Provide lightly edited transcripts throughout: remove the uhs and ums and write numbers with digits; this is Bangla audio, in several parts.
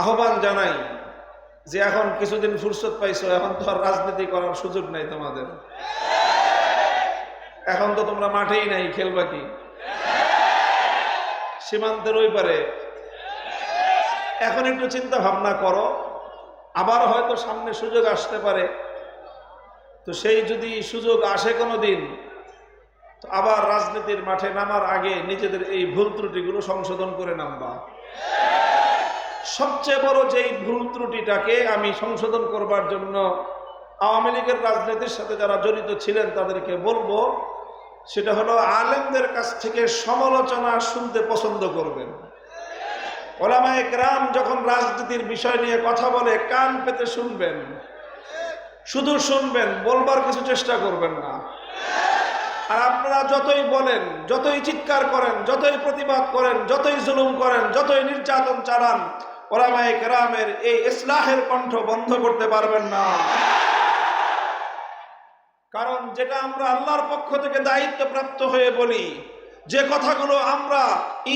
আহ্বান জানাই যে এখন কিছুদিন ফুরসত পাইছো, এখন তো আর রাজনীতি করার সুযোগ নাই তোমাদের। এখন তো তোমরা মাঠেই নাই, খেলবা কি? সীমান্তের ওই পারে। এখন একটু চিন্তা ভাবনা করো, আবার হয়তো সামনে সুযোগ আসতে পারে। তো সেই যদি সুযোগ আসে কোনো দিন, তো আবার রাজনীতির মাঠে নামার আগে নিজেদের এই ভুল ত্রুটিগুলো সংশোধন করে নামবা। সবচেয়ে বড় যেই ভুল ত্রুটিটাকে আমি সংশোধন করবার জন্য আওয়ামী লীগের রাজনীতির সাথে যারা জড়িত ছিলেন তাদেরকে বলবো, সেটা হলো আলেমদের কাছ থেকে সমালোচনা শুনতে পছন্দ করবেন। ওলামায়ে কেরাম যখন রাজনীতির বিষয় নিয়ে কথা বলে কান পেতে শুনবেন, শুধু শুনবেন, বলবার কিছু চেষ্টা করবেন না। আর আপনারা যতই বলেন, যতই চিৎকার করেন, যতই প্রতিবাদ করেন, যতই জুলুম করেন, যতই নির্যাতন চালান, ওলামায়ে কেরামের এই ইসলাহের কণ্ঠ বন্ধ করতে পারবেন না। কারণ যেটা আমরা আল্লাহর পক্ষ থেকে দায়িত্বপ্রাপ্ত হয়ে বলি, যে কথাগুলো আমরা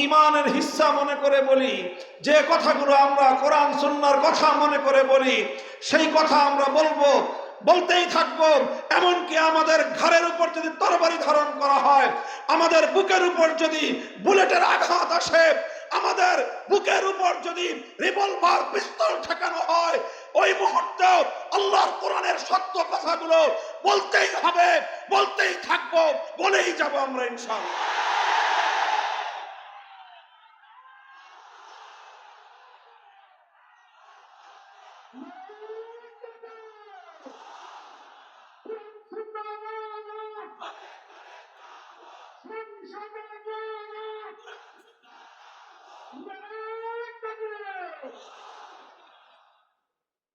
ঈমানের হিস্সা মনে করে বলি, যে কথাগুলো আমরা কোরআন সুন্নাহর কথা মনে করে বলি, সেই কথা আমরা বলবো, বলতেই থাকবো। এমনকি আমাদের ঘাড়ের উপর যদি তরবারি ধারণ করা হয়, আমাদের বুকের উপর যদি বুলেটের আঘাত আসে, আমাদের বুকের উপর যদি রিভলভার পিস্তল ঠেকানো হয়, ওই মুহূর্তে আল্লাহর কোরআনের সত্য কথাগুলো বলতেই হবে, বলতেই থাকবো, বলেই যাব আমরা ইনশাআল্লাহ।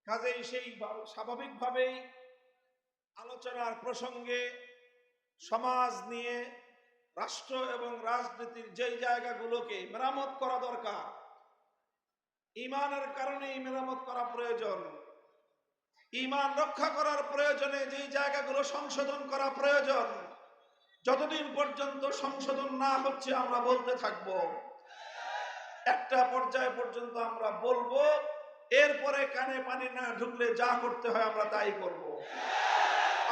কাজেই সেই স্বাভাবিকভাবেই আলোচনার প্রসঙ্গে সমাজ নিয়ে রাষ্ট্র এবং রাজনীতির যেই জায়গাগুলোকে মেরামত করা দরকার, ঈমানের কারণেই মেরামত করা প্রয়োজন, ঈমান রক্ষা করার প্রয়োজনে যেই জায়গাগুলো সংশোধন করা প্রয়োজন, যতদিন পর্যন্ত সংশোধন না হচ্ছে আমরা বলতে থাকব। একটা পর্যায় পর্যন্ত আমরা বলবো, এরপরে কানে পানি না ঢুকলে যা করতে হয় আমরা তাই করব।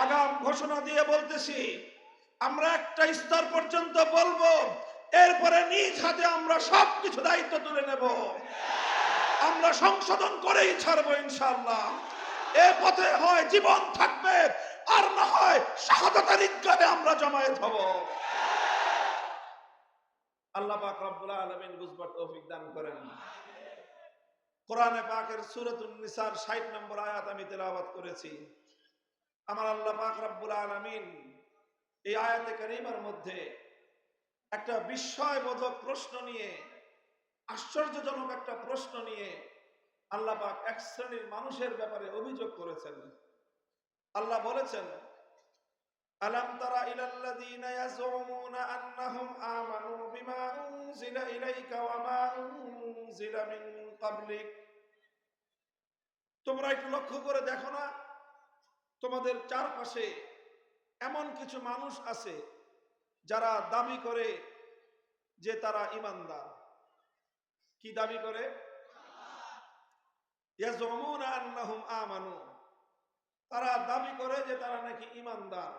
আগাম ঘোষণা দিয়ে বলতেছি, আমরা একটা স্তর পর্যন্ত বলবো, এরপরে নিজ হাতে আমরা সবকিছু দায়িত্ব তুলে নেব। আমরা সংশোধন করেই ছাড়বো ইনশাআল্লাহ। এ পথে হয় জীবন থাকবে, আর না হয় শাহাদাতের ঈদগাহে আমরা জমায়েত হব। আল্লাহ পাক রব্বুল আলামিন বুঝবার তৌফিক দান করেন। কোরআনে পাকের সূরাতুন নিসার ৬০ নম্বর আয়াত আমি তেলাওয়াত করেছি। আমার আল্লাহ পাক রব্বুল আলামিন এই আয়াতে কারীমার মধ্যে একটা বিস্ময়বোধক প্রশ্ন নিয়ে, আশ্চর্যজনক একটা প্রশ্ন নিয়ে আল্লাহ পাক এক শ্রেণীর মানুষের ব্যাপারে অভিযোগ করেছেন। আল্লাহ বলেছেন, আলাম তারা ইলাল্লাযীনা ইয়াজউমুনা আন্নাহুম আমানু বিমা উনজিলা ইলাইকা ওয়া মা উনজিলা মিন ক্বাবলিক। তোমরা একটু লক্ষ্য করে দেখো না, তোমাদের চারপাশে এমন কিছু মানুষ আছে যারা দাবি করে যে তারা ঈমানদার। কি দাবি করে? ইয়াজউমুনা আন্নাহুম আমানু, তারা দাবি করে যে তারা নাকি ঈমানদার।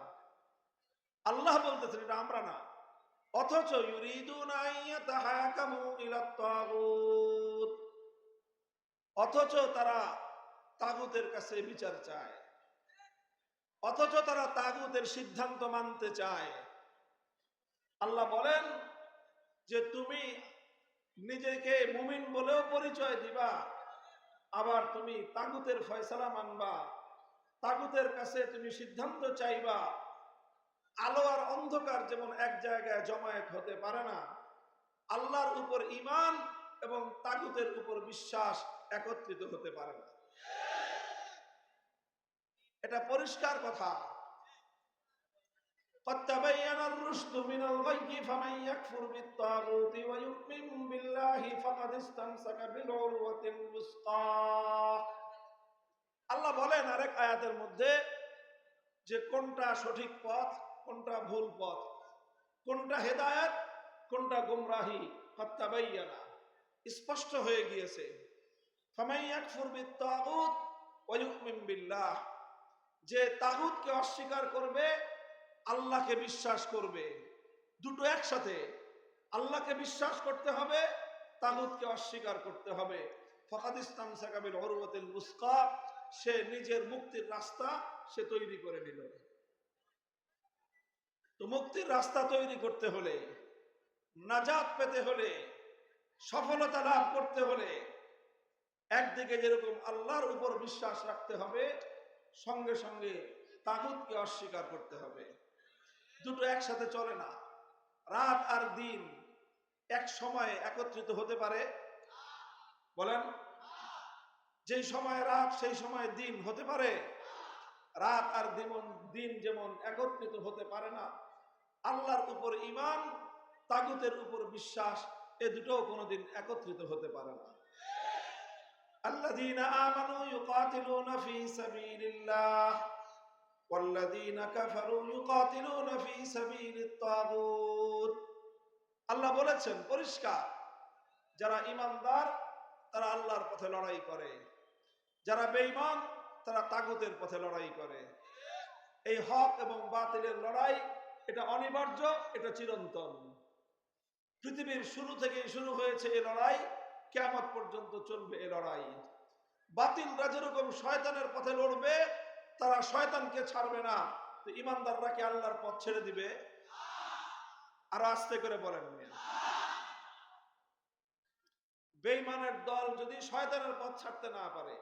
আল্লাহ বলতেছেন এটা আমরা না, অথচ ইউরিদুনা আইয়াতাহাকামু ইলাত তাগুত, অথচ তারা তাগুতের কাছে বিচার চায়, অথচ তারা তাগুতের সিদ্ধান্ত মানতে চায়। আল্লাহ বলেন যে তুমি নিজেকে মুমিন বলেও পরিচয় দিবা, আবার তুমি তাগুতের ফয়সালা মানবা, তাগুতের কাছে তুমি সিদ্ধান্ত চাইবা। আলো আর অন্ধকার যেমন এক জায়গায় জমায়েত হতে পারে না, আল্লাহর উপর ঈমান এবং তাগুতের উপর বিশ্বাস একত্রিত হতে পারে না। এটা পরিষ্কার কথা। قد تبين الرشد من الغي فمن يكفر بالطاغوت ويؤمن بالله فقد استمسك بالعروة الوثقى। আল্লাহ বলেন আরেক আয়াতের মধ্যে যে কোনটা সঠিক পথ, কোনটা ভুল পথ, কোনটা হেদায়েত, কোনটা গুমরাহি। قد تبين, স্পষ্ট হয়ে গিয়েছে। ফামান ইয়াকফুর বিত-তাগুত ওয়া ইউমিন বিল্লাহ, যে তাগুতকে অস্বীকার করবে আল্লাহকে বিশ্বাস করবে। দুটো একসাথে, আল্লাহকে বিশ্বাস করতে হবে, তাগুতকে অস্বীকার করতে হবে। ফাকাদ ইসতামসাকা বিল উরওয়াতিল উসকা, সে নিজের মুক্তির রাস্তা সে তৈরি করে নিল। তো মুক্তির রাস্তা তৈরি করতে হলে, নাজাত পেতে হলে, সফলতা লাভ করতে হলে একদিকে যেরকম আল্লাহর উপর বিশ্বাস রাখতে হবে, সঙ্গে সঙ্গে তাগুতকে অস্বীকার করতে হবে। দুটো একসাথে চলে না। রাত আর দিন এক সময়ে একত্রিত হতে পারে? বলেন। যেই সময় রাত সেই সময় দিন হতে পারে? রাত আর দিন যেমন একত্রিত হতে পারে না, আল্লাহর উপর ঈমান, তাগুতের উপর বিশ্বাস, এ দুটো কোনোদিন একত্রিত হতে পারে না। আল্লাযীনা আমানু ইউকাতিলুনা ফী সাবিলিল্লাহ ওয়াল্লাযীনা কাফারু ইউকাতিলুনা ফী সাবিলিত তাগুত। আল্লাহ বলেছেন পরিষ্কার, যারা ঈমানদার তারা আল্লাহর পথে লড়াই করে, যারা বেঈমান তারা তাগুতের পথে লড়াই করে। এই হক এবং বাতিলের লড়াই, এটা অনিবার্য, এটা চিরন্তন। পৃথিবীর শুরু থেকেই শুরু হয়েছে এই লড়াই, কিয়ামত পর্যন্ত চলবে এই লড়াই। বাতিলরা যেরকম শয়তানের পথে লড়বে, তারা শয়তানকে ছাড়বে না। তো ঈমানদাররা কি আল্লাহর পথ ছেড়ে দিবে? আরো আস্তে করে বলেন। বেঈমানের দল যদি শয়তানের পথ ছাড়তে না পারে,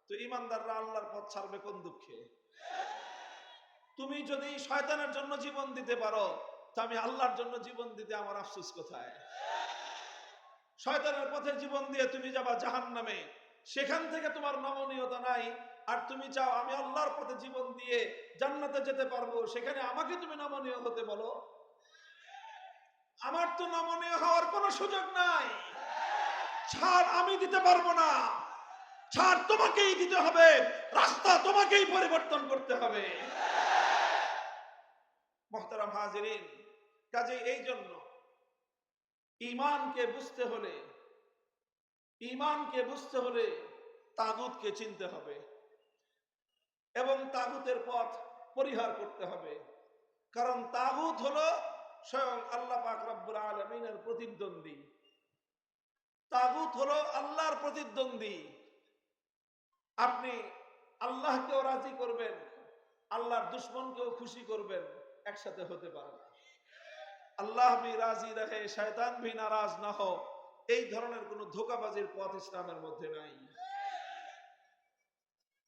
তো ঈমানদাররা আল্লাহর পথ ছাড়বে কোন দুঃখে? তুমি যদি শয়তানের জন্য জীবন দিতে পারো, তো আমি আল্লাহর জন্য জীবন দিতে আমার আফসোস কোথায়? শয়তানের পথে জীবন দিয়ে তুমি যাবা জাহান্নামে, সেখান থেকে তোমার নমনীয়তা নাই। আর তুমি চাও আমি আল্লাহর পথে জীবন দিয়ে জান্নাতে যেতে পারবো, সেখানে আমাকে তুমি নমনীয় হতে বলো? আমার তো নমনীয় হওয়ার কোনো সুযোগ নাই। ছাড় আমি দিতে পারবো না, ছাড় তোমাকেই দিতে হবে, রাস্তা তোমাকেই পরিবর্তন করতে হবে। মুহতারাম হাজিরিন, কাজে এই জন্য ঈমানকে বুঝতে হলে তাগুতকে চিনতে হবে এবং তাগুতের পথ পরিহার করতে হবে। কারণ তাগুত হলো স্বয়ং আল্লাহ পাক রব্বুল আলামিনের প্রতিদ্বন্দ্বী। তাগুত হলো আল্লাহর প্রতিদ্বন্দ্বী। আপনি আল্লাহকেও রাজি করবেন, আল্লাহর দুশমনকেও খুশি করবেন, একসাথে হতে পারে না। আল্লাহ ভি রাজি রহে শয়তান ভি নারাজ না হো, এই ধরনের কোন ধোঁকাবাজির পথ ইসলামের মধ্যে নাই।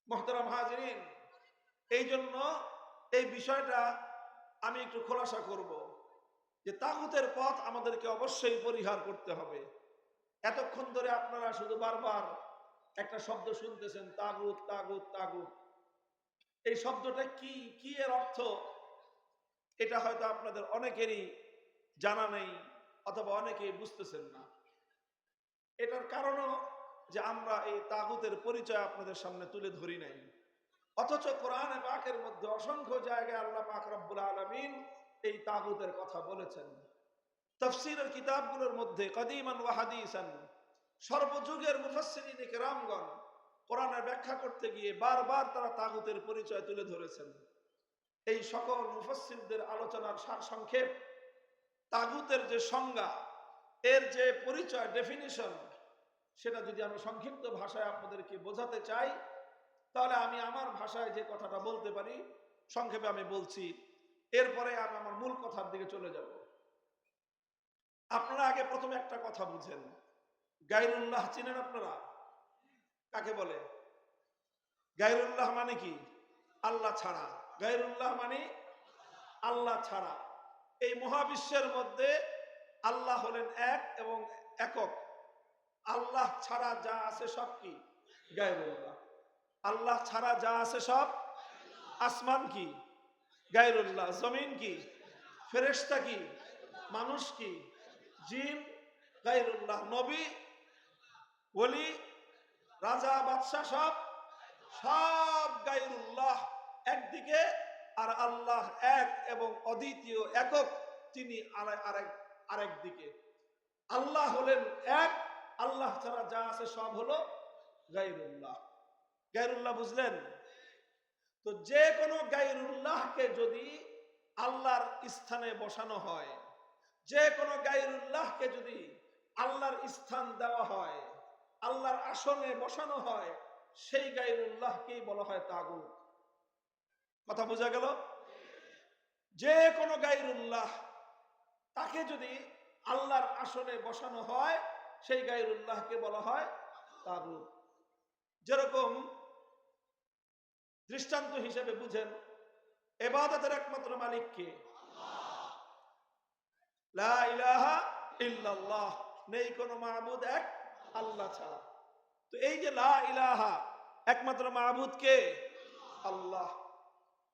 মুহতারাম হাজিরিন, এই জন্য এই বিষয়টা আমি একটু খোলাসা করব যে তাগুতের পথ আমাদেরকে অবশ্যই পরিহার করতে হবে। এতক্ষণ ধরে আপনারা শুধু বারবার একটা শব্দ শুনতেছেন, তাগুত তাগুত তাগুত। এই শব্দটা কি, কি এর অর্থ, এটা হয়তো আপনাদের অনেকেরই জানা নেই অথবা অনেকেই বুঝতেছেন না। এটার কারণও যে আমরা এই তাগুতের পরিচয় আপনাদের সামনে তুলে ধরি নাই। অথচ কোরআনে পাকের মধ্যে অসংখ্য জায়গায় আল্লাহ পাক রব্বুল আলামিন এই তাগুতের কথা বলেছেন। তাফসীরের কিতাবগুলোর মধ্যে কদিমান ওয়া হাদিসান সর্বযুগের মুফাসসিরিন কিরামগণ কোরআনের ব্যাখ্যা করতে গিয়ে বারবার তারা তাগুতের পরিচয় তুলে ধরেছেন। এই সকল মুফাসসিরদের আলোচনার সারসংক্ষেপ, তাগুতের যে সংজ্ঞা, এর যে পরিচয়, ডেফিনিশন, সেটা যদি আমি সংক্ষিপ্ত ভাষায় আপনাদেরকে বোঝাতে চাই, তাহলে আমি আমার ভাষায় যে কথাটা বলতে পারি সংক্ষেপে আমি বলছি, এরপরে আমি আমার মূল কথার দিকে চলে যাব। আপনারা আগে প্রথমে একটা কথা বুঝেন, গায়রুল্লাহ চিনেন আপনারা? কাকে বলে? গায়রুল্লাহ মানে কি? আল্লাহ ছাড়া। গায়রুল্লাহ মানে আল্লাহ ছাড়া। এই মহাবিশ্বের মধ্যে আল্লাহ হলেন এক এবং একক। আল্লাহ ছাড়া যা আছে সব কি? গায়রুল্লাহ। আল্লাহ ছাড়া যা আছে সব, আসমান কি? গায়রুল্লাহ। জমিন কি? ফেরেশতা কি? মানুষ কি? জিন? গায়রুল্লাহ। নবী, ওলি, রাজা, বাদশাহ সব সব গায়রুল্লাহ একদিকে, আর আল্লাহ এক এবং অদ্বিতীয় একক, তিনি আরেক দিকে। আল্লাহ হলেন এক, আল্লাহ ছাড়া যা আছে সব হলো গায়রুল্লাহ। গায়রুল্লাহ বুঝলেন? তো যে কোনো গায়রুল্লাহকে যদি আল্লাহর স্থানে বসানো হয়, যে কোনো গায়রুল্লাহকে যদি আল্লাহর স্থান দেওয়া হয়, আল্লাহর আসনে বসানো হয়, সেই গায়রুল্লাহকেই বলা হয় তাগুত। কথা বোঝা গেল? যে কোনো গায়রুল্লাহ তাকে যদি আল্লাহর আসনে বসানো হয়, সেই গায়রুল্লাহকে বলা হয় তাগুত। যেরকম দৃষ্টান্ত হিসেবে বুঝেন, ইবাদতের একমাত্র মালিক কে? লা ইলাহা ইল্লাল্লাহ, নেই কোনো মাবুদ এক আল্লাহ ছাড়া। তো এই যে লা ইলাহা, একমাত্র মাবুদ কে? আল্লাহ।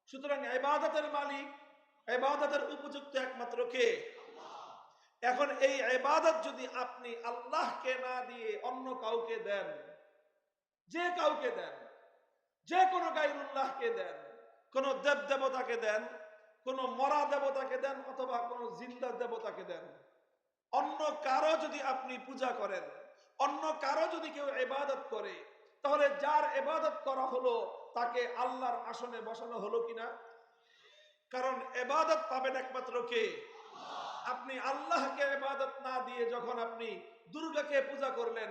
সুতরাং ইবাদতের মালিক, ইবাদতের উপযুক্ত একমাত্র কে? এখন এই ইবাদত যদি আপনি আল্লাহকে না দিয়ে অন্য কাউকে দেন, যে কাউকে দেন, যে কোনো গায়রুল্লাহকে দেন, কোন দেব দেবতাকে দেন, কোন মরা দেবতাকে দেন, অথবা কোন জিন্দা দেবতাকে দেন, অন্য কারো যদি আপনি পূজা করেন, অন্য কারো যদি কেউ ইবাদত করে, তাহলে যার ইবাদত করা হলো তাকে আল্লাহর আসনে বসানো হলো কিনা? কারণ ইবাদত পাবেন একমাত্র কে? আপনি আল্লাহকে ইবাদত না দিয়ে যখন আপনি দুর্গাকে পূজা করলেন,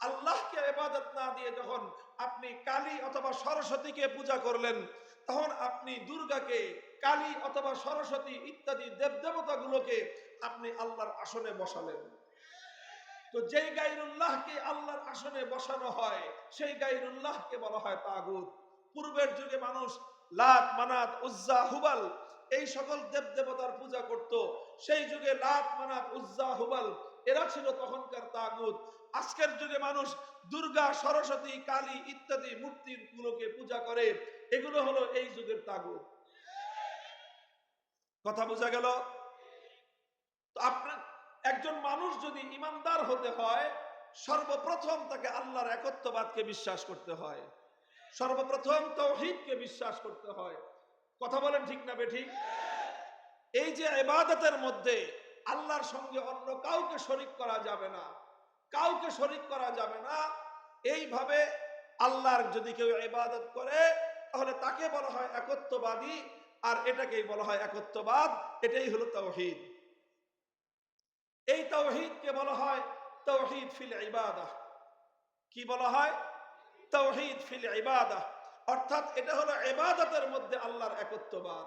আল্লাহকে ইবাদত না দিয়ে যখন আপনি কালী অথবা সরস্বতীকে পূজা করলেন, তখন আপনি দুর্গাকে, কালী অথবা সরস্বতী ইত্যাদি দেবদেবতাগুলোকে আপনি আল্লাহর আসনে বসালেন। তো যেই গায়রুল্লাহকে আল্লাহর আসনে বসানো হয়, সেই গায়রুল্লাহকে বলা হয় তাগুত। পূর্বের যুগে মানুষ লাত, মানাত, উজ্জা, হুবাল এই সকল দেব দেবতার পূজা করত। সেই যুগে লাত, মানাত, উজ্জা, হুবাল এরা ছিল তখনকার তাগুত। আজকের যুগে মানুষ দুর্গা, সরস্বতী, কালী ইত্যাদি মূর্তিগুলোকে পূজা করে, এগুলো হলো এই যুগের তাগুত। কথা বোঝা গেল? তো আপনার একজন মানুষ যদি ইমানদার হতে হয়, সর্বপ্রথম তাকে আল্লাহর একত্ববাদকে বিশ্বাস করতে হয়, সর্বপ্রথম তাওহীদকে বিশ্বাস করতে হয়। কথা বলেন ঠিক না বেঠিক? এই যে ইবাদতের মধ্যে আল্লাহর সঙ্গে অন্য কাউকে শরীক করা যাবে না, কাউকে শরীক করা যাবে না, এইভাবে আল্লাহর যদি কেউ ইবাদত করে তাহলে তাকে বলা হয় একত্ববাদী, আর এটাকেই বলা হয় একত্ববাদ। এটাই হলো তাওহীদ। এই তাওহীদকে বলা হয় তাওহীদ ফিল ইবাদাহ। কি বলা হয়? তাওহীদ ফিল ইবাদাহ। অর্থাৎ এটা হলো ইবাদতের মধ্যে আল্লাহর একত্ববাদ,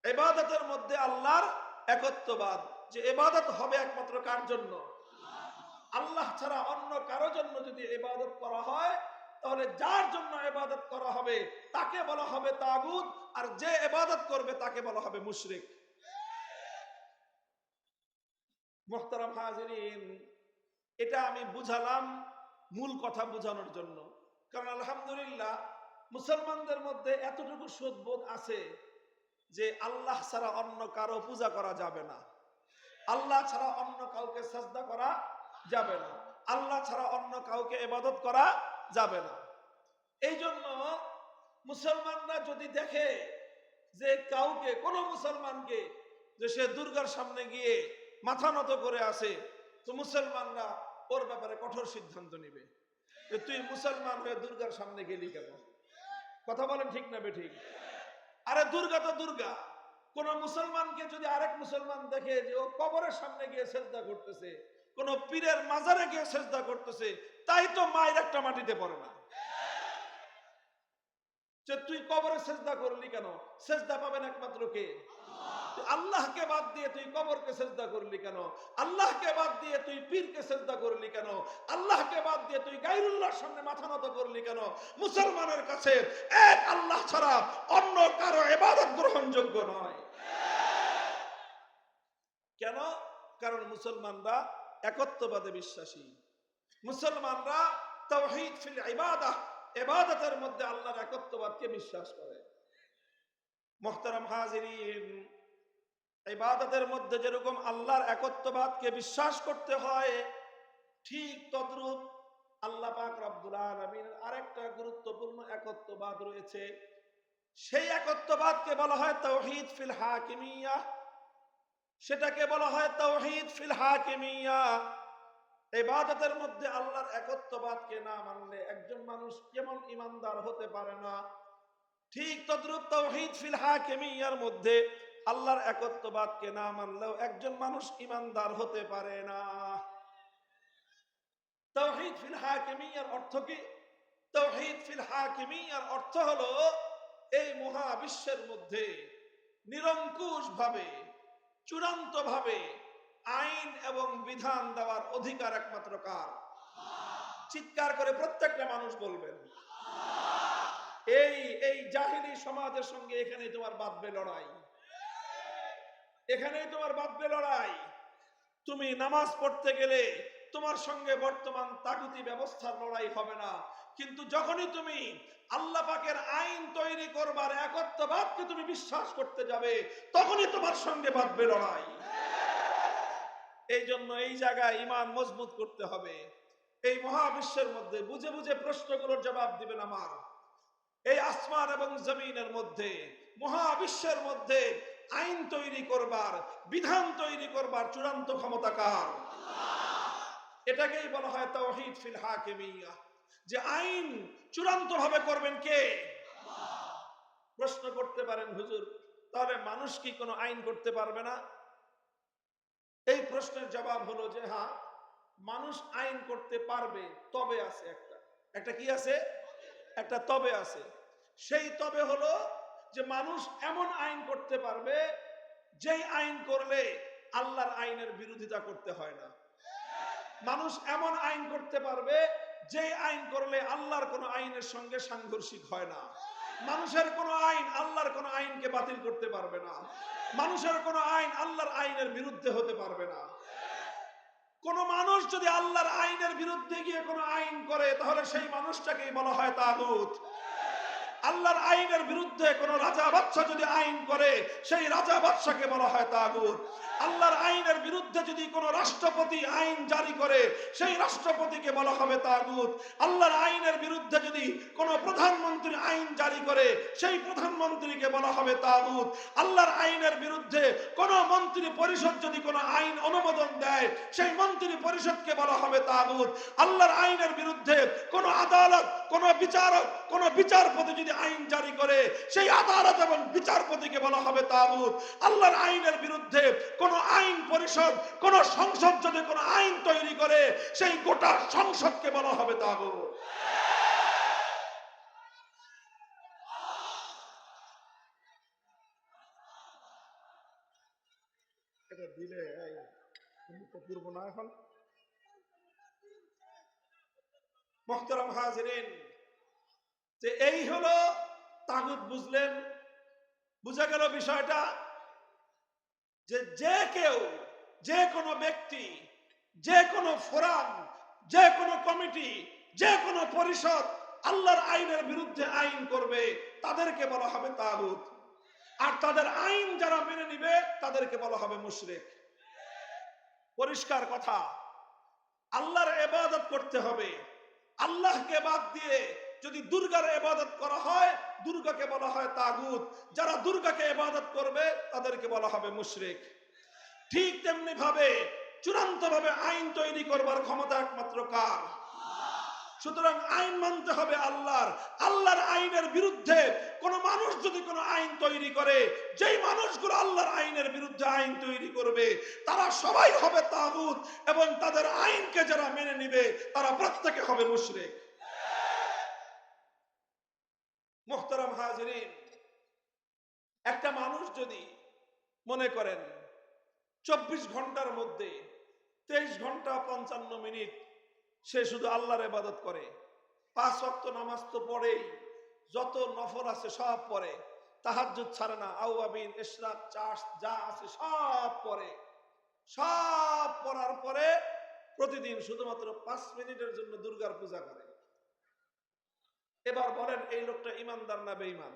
ইবাদতের মধ্যে আল্লাহর একত্ববাদ। যে ইবাদত হবে একমাত্র কার জন্য? আল্লাহ ছাড়া অন্য কারো জন্য যদি ইবাদত করা হয়, তাহলে যার জন্য ইবাদত করা হবে তাকে বলা হবে তাগুত, আর যে ইবাদত করবে তাকে বলা হবে মুশরিক। মুহতারাম হাজিরিন, এটা আমি বুঝালাম মূল কথা বোঝানোর জন্য। কারণ আলহামদুলিল্লাহ মুসলমানদের মধ্যে এতটুকু সুদবোধ আছে যে আল্লাহ ছাড়া অন্য কারো পূজা করা যাবে না, আল্লাহ ছাড়া অন্য কাউকে সাজদা করা যাবে না, আল্লাহ ছাড়া অন্য কাউকে ইবাদত করা যাবে না। এই জন্য মুসলমানরা যদি দেখে যে কাউকে, কোনো মুসলমানকে, যে সে দুর্গার সামনে গিয়ে মাথা নত করে আসে, তো মুসলমানরা ওর ব্যাপারে কঠোর সিদ্ধান্ত নিবে যে তুই মুসলমান হয়ে দুর্গার সামনে গেলি কেন? কথা বলেন ঠিক না বেঠিক? আরে দুর্গা তো দুর্গা। কোন মুসলমানকে যদি আরেক মুসলমান দেখে যে ও কবরের সামনে গিয়ে সেজদা করতেছে, কোন পীরের মাজারে গিয়ে সেজদা করতেছে, তাই তো মায়ের একটা মাটিতে পড়ে না। যে তুই কবরে সেজদা করলি কেন? সেজদা পাবেন একমাত্র কে? আল্লাহকে বাদ দিয়ে তুই কবরকে সেজদা করলি কেন? আল্লাহকে বাদ দিয়ে তুই পীরকে সেজদা করলি কেন? আল্লাহকে বাদ দিয়ে তুই গায়রুল্লাহর সামনে মাথা নত করলি কেন? মুসলমানের কাছে এক আল্লাহ ছাড়া অন্য কারো ইবাদত গ্রহণযোগ্য নয়। কেন? কারণ মুসলমানরা একত্ববাদে বিশ্বাসী, মুসলমানরা তাওহীদ ফিল ইবাদাহ, ইবাদতের মধ্যে আল্লাহর একত্ববাদকে বিশ্বাস করে। মুহতারাম হাজিরিন, ইবাদতের মধ্যে যেরকম আল্লাহর একত্ববাদকে বিশ্বাস করতে হয়, ঠিক তদ্রূপ আল্লাহ পাক রব্বুল আলামিনের আরেকটা গুরুত্বপূর্ণ একত্ববাদ রয়েছে। সেই একত্ববাদকে বলা হয় তাওহীদ ফিল হাকিমিয়াহ, সেটাকে বলা হয় তাওহীদ ফিল হাকিমিয়াহ। ইবাদতের মধ্যে আল্লাহর একত্ববাদকে না মানলে একজন মানুষ কেমন ইমানদার হতে পারে না, ঠিক তদ্রুপ তাওহীদ ফিল হাকিমিয়ার মধ্যে আল্লাহর একত্ববাদকে না মানলেও একজন মানুষ ইমানদার হতে পারে না। তাওহীদ ফিল হাকিমিয়ার অর্থ কি? তাওহীদ ফিল হাকিমিয়ার অর্থ হলো এই মহাবিশ্বের মধ্যে নিরঙ্কুশ ভাবে, চূড়ান্ত ভাবে আইন এবং বিধান দেওয়ার অধিকার একমাত্র কার? চিৎকার করে প্রত্যেকটা মানুষ বলবেন। এই এই জাহিলি সমাজের সঙ্গে এখানেই তোমার বাঁধবে লড়াই, এখানেই তোমার বাঁধবে লড়াই। তুমি নামাজ পড়তে গেলে তোমার সঙ্গে বর্তমান তাগুতি ব্যবস্থার লড়াই হবে না, কিন্তু যখনই তুমি আল্লাহ পাকের আইন তৈরি করবার একত্ববাদকে তুমি বিশ্বাস করতে যাবে, তখনই তোমার সঙ্গে বাঁধবে লড়াই। এই জন্য এই জায়গায় ঈমান মজবুত করতে হবে। এই মহাবিশ্বের মধ্যে বুঝে বুঝে প্রশ্নগুলোর জবাব দিবেন আমার। এই আসমান এবং জমিনের মধ্যে, মহাবিশ্বের মধ্যে আইন তৈরি করবার, বিধান তৈরি করবার চূড়ান্ত ক্ষমতা কার? এটাকেই বলা হয় তাওহীদ ফিল হাকিমিয়া, যে আইন চূড়ান্ত ভাবে করবেন কে? প্রশ্ন করতে পারেন, হুজুর তাহলে মানুষ কি কোনো আইন করতে পারবে না? এই প্রশ্নের জবাব হলো যে হ্যাঁ, মানুষ আইন করতে পারবে, তবে আছে একটা কি আছে? একটা তবে আছে। সেই তবে হলো যে মানুষ এমন আইন করতে পারবে যেই আইন করলে আল্লাহর আইনের বিরোধিতা করতে হয় না। মানুষ এমন আইন করতে পারবে যেই আইন করলে আল্লাহর কোন আইনের সঙ্গে সাংঘর্ষিক হয় না। মানুষের কোন আইন আল্লাহর কোন আইনকে বাতিল করতে পারবে না। মানুষের কোন আইন আল্লাহর আইনের বিরুদ্ধে হতে পারবে না। কোন মানুষ যদি আল্লাহর আইনের বিরুদ্ধে গিয়ে কোন আইন করে, তাহলে সেই মানুষটাকেই বলা হয় তাগুত। আল্লাহর আইনের বিরুদ্ধে কোন রাজা বাদশা যদি আইন করে, সেই রাজা বাদশাকে বলা হয় তাগুত। আল্লাহর আইনের বিরুদ্ধে যদি কোন রাষ্ট্রপতি আইন জারি করে, সেই রাষ্ট্রপতিকে বলা হবে তাগুত। আল্লাহর আইনের বিরুদ্ধে যদি কোন প্রধানমন্ত্রী আইন জারি করে, সেই প্রধানমন্ত্রীকে বলা হবে তাগুত। আল্লাহর আইনের বিরুদ্ধে কোন মন্ত্রী পরিষদ যদি কোন আইন অনুমোদন দেয়, সেই মন্ত্রী পরিষদকে বলা হবে তাগুত। আল্লাহর আইনের বিরুদ্ধে কোন আদালত, কোন বিচারক, কোন বিচারপতি যদি আইন জারি করে, সেই আদালত এবং বিচারপতিকে বলা হবে তাগুত। আল্লাহর আইনের বিরুদ্ধে কোন আইন পরিষদ, কোন সংসদ যদি কোন আইন তৈরি করে, সেই গোটা সংসদকে বলা হবে তাগুত। এটা দিলে পূর্ব না এখন। মুহতারাম হাজিরিন, যে এই হলো তাগুত। বুঝলেন? বুঝা গেল বিষয়টা? যে কেউ, যে কোনো ব্যক্তি, যে কোনো ফোরাম, যে কোনো কমিটি, যে কোনো পরিষদ আল্লাহর আইনের বিরুদ্ধে আইন করবে, তাদেরকে বলা হবে তাগুত। আর তাদের আইন যারা মেনে নিবে, তাদেরকে বলা হবে মুশরিক। পরিষ্কার কথা। আল্লাহর ইবাদত করতে হবে। আল্লাহকে বাদ দিয়ে যদি দুর্গার ইবাদত করা হয়, দুর্গাকে বলা হয় তাগুত। যারা দুর্গাকে ইবাদত করবে, তাদেরকে বলা হবে মুশরিক। ঠিক তেমনি ভাবে চূড়ান্ত ভাবে আইন তৈরি করবার ক্ষমতা একমাত্র কার? সুতরাং আইন মানতে হবে আল্লাহর। আল্লাহর আইনের বিরুদ্ধে কোন মানুষ যদি কোন আইন তৈরি করে, যেই মানুষগুলো আল্লাহর আইনের বিরুদ্ধে আইন তৈরি করবে, তারা সবাই হবে তাগুত, এবং তাদের আইনকে যারা মেনে নিবে, তারা প্রত্যেকে হবে মুশরিক। মুহতারাম হাজিরিন, একটা মানুষ যদি মনে করেন 24 ঘন্টার মধ্যে 23 ঘন্টা 55 মিনিট সে শুধু আল্লাহর ইবাদত করে, 5 ওয়াক্ত নামাজ তো পড়েই, যত নফল আছে সব পড়ে, তাহাজ্জুদ ছাড়ে না, আওয়াবিন, ইশরাক, চাষ যা আছে সব পড়ে, সব পড়ার পরে প্রতিদিন শুধুমাত্র 5 মিনিটের জন্য দুর্গার পূজা করে। এবার বলেন, এই লোকটা ইমানদার না বেঈমান?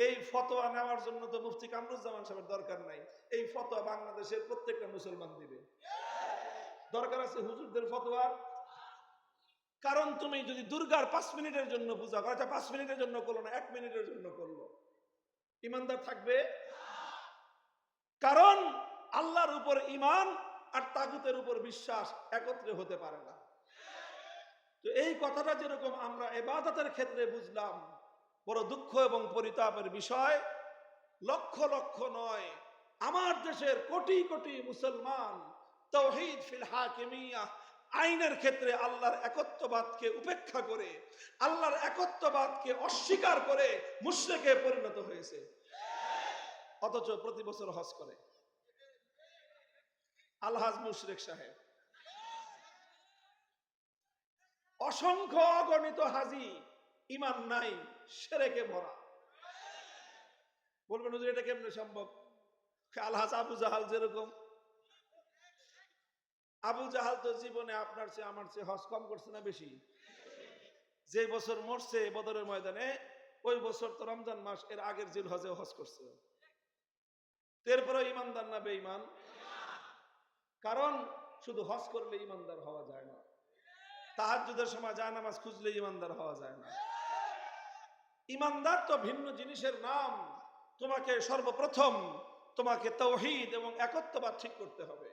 এই ফতোয়া নেওয়ার জন্য তো মুফতি কামরুজ্জামান সাহেবের দরকার নাই। এই ফতোয়া বাংলাদেশের প্রত্যেকটা মুসলমান দিবে। দরকার আছে হুজুরদের ফতোয়ার? কারণ তুমি যদি দুর্গার 5 মিনিটের জন্য পূজা করো, 5 মিনিটের জন্য করলো না, 1 মিনিটের জন্য করলো, ইমানদার থাকবে? কারণ আল্লাহর উপর ঈমান আর তাগুতের উপর বিশ্বাস একত্রে হতে পারে না। তো এই কথাটা যেরকম আমরা ইবাদতের ক্ষেত্রে বুঝলাম, বড় দুঃখ এবং পরিতাপের বিষয়, লক্ষ লক্ষ নয়, আমার দেশের কোটি কোটি মুসলমান তাওহীদ ফিল হাকিমিয়া, আইনের ক্ষেত্রে আল্লাহর একত্ববাদকে উপেক্ষা করে, আল্লাহর একত্ববাদকে অস্বীকার করে মুশরিকে পরিণত হয়েছে, অথচ প্রতি বছর হজ করে। আলহাজ মুশরিক সাহেব, অসংখ্য অগণিত হাজি, ইমান নাই, শিরকে ভরা। বলবেন হুজুর এটা কেমনে সম্ভব? আলহাজ আবু জাহাল যেরকম, আবু জাহাল তো জীবনে আপনার চেয়ে আমার চেয়ে হজ কম করছে না বেশি? যে বছর মরছে বদরের ময়দানে, ওই বছর তো রমজান মাস, এর আগের জিল হজে হজ করছে। এরপরে ইমানদার না বেঈমান? কারণ শুধু হজ করলে ইমানদার হওয়া যায় না, তাহাজ্জুদের সময় জায়নামাজ খুঁজলে ইমানদার হওয়া যায় না। ইমানদার তো ভিন্ন জিনিসের নাম। তোমাকে সর্বপ্রথম তোমাকে তাওহীদ এবং একত্ববাদ ঠিক করতে হবে।